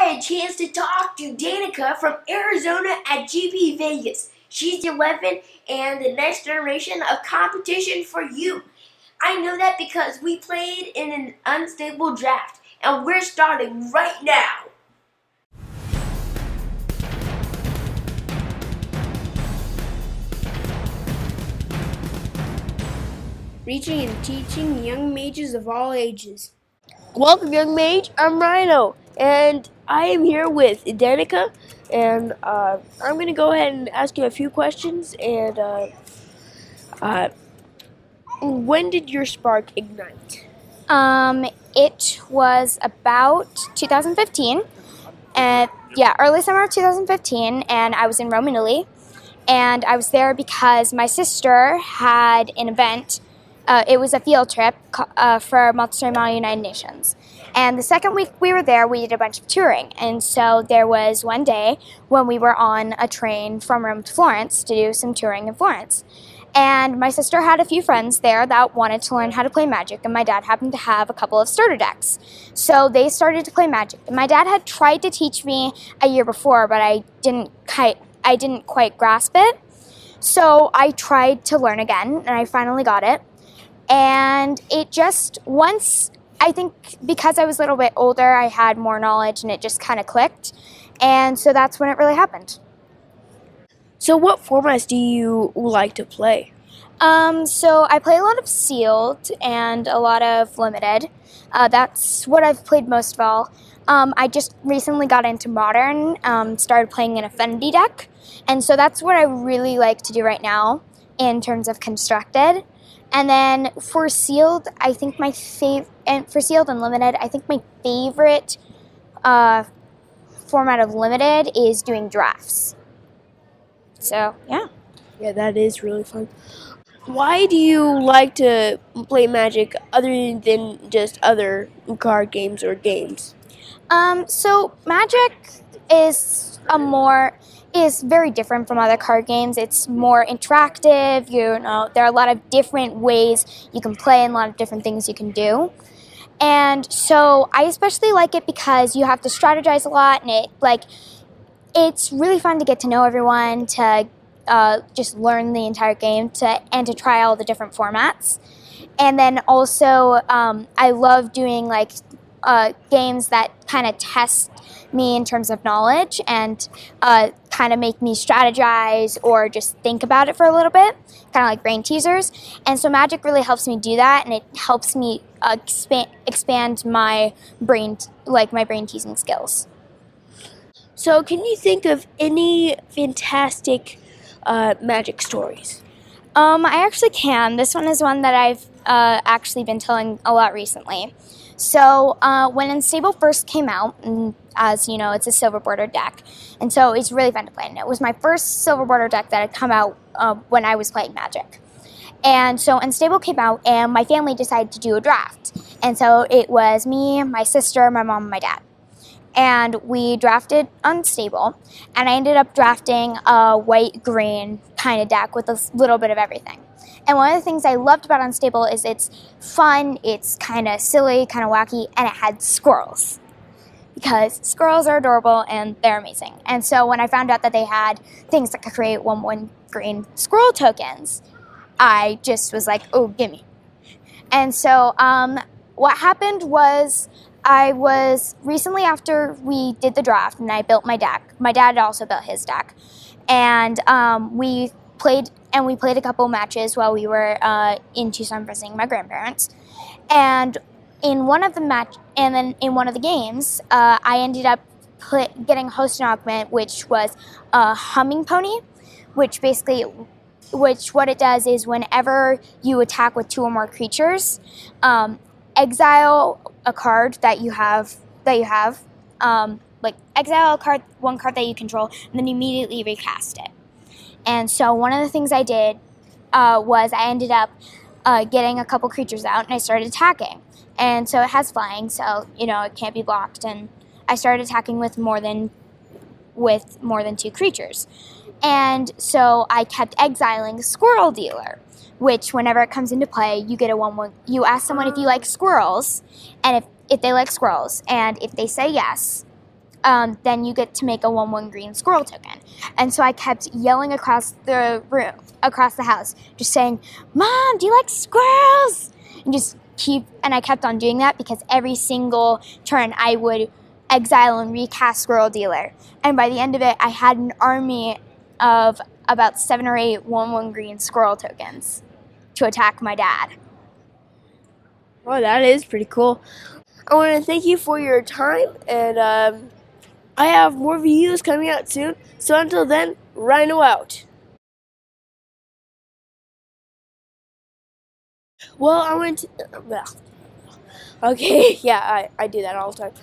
had a chance to talk to Danika from Arizona at GP Vegas. She's 11 and the next generation of competition for you. I know that because we played in an unstable draft, and we're starting right now. Reaching and teaching young mages of all ages. Welcome, young mage. I'm Rhino, and I am here with Danika, and I'm going to go ahead and ask you a few questions. And when did your spark ignite? It was about 2015, early summer of 2015, and I was in Rome, Italy, and I was there because my sister had an event. It was a field trip for Multi-Story Model United Nations. And the second week we were there, we did a bunch of touring. And so there was one day when we were on a train from Rome to Florence to do some touring in Florence. And my sister had a few friends there that wanted to learn how to play Magic, and my dad happened to have a couple of starter decks. So they started to play Magic. And my dad had tried to teach me a year before, but I didn't quite grasp it. So I tried to learn again, and I finally got it. And it just, once, I think because I was a little bit older, I had more knowledge, and it just kind of clicked. And so that's when it really happened. So what formats do you like to play? So I play a lot of sealed and a lot of limited. That's what I've played most of all. I just recently got into modern, started playing an affinity deck. And so that's what I really like to do right now in terms of constructed. And then for sealed, I think for sealed and limited, I think my favorite format of limited is doing drafts. So, yeah. Yeah, that is really fun. Why do you like to play Magic other than just other card games or games? So Magic is very different from other card games. It's more interactive. There are a lot of different ways you can play and a lot of different things you can do. And so I especially like it because you have to strategize a lot, and it's really fun to get to know everyone, to just learn the entire game, and to try all the different formats. And then also, I love doing games that kind of test me in terms of knowledge and kind of make me strategize or just think about it for a little bit, kind of like brain teasers. And so Magic really helps me do that, and it helps me expand my brain teasing skills. So can you think of any fantastic Magic stories? I actually can. This one is one that I've actually been telling a lot recently. So when Unstable first came out, and as you know, it's a silver border deck, and so it's really fun to play. And it was my first silver border deck that had come out when I was playing Magic. And so Unstable came out, and my family decided to do a draft. And so it was me, my sister, my mom, and my dad. And we drafted Unstable, and I ended up drafting a white-green kind of deck with a little bit of everything. And one of the things I loved about Unstable is it's fun, it's kind of silly, kind of wacky, and it had squirrels. Because squirrels are adorable, and they're amazing. And so when I found out that they had things that could create 1/1 green squirrel tokens, I just was like, oh, gimme. And so what happened was, I was recently after we did the draft and I built my deck. My dad also built his deck, and we played a couple matches while we were in Tucson visiting my grandparents. And in one of the games, I ended up getting host and augment, which was a humming pony, which what it does is whenever you attack with 2 or more creatures, exile a card that you have, exile one card that you control, and then immediately recast it. And so one of the things I did was I ended up getting a couple creatures out, and I started attacking. And so it has flying, so it can't be blocked. And I started attacking with more than 2 creatures. And so I kept exiling Squirrel Dealer, which whenever it comes into play, you get a 1/1. You ask someone if you like squirrels, and if they like squirrels, and if they say yes, then you get to make a 1/1 green squirrel token. And so I kept yelling across the room, across the house, just saying, "Mom, do you like squirrels?" And I kept on doing that because every single turn I would exile and recast Squirrel Dealer. And by the end of it, I had an army of about 7 or 8 1/1 green squirrel tokens to attack my dad. Well, that is pretty cool. I want to thank you for your time, and I have more videos coming out soon. So until then, Rhino out. Well, I went to, okay, yeah, I do that all the time.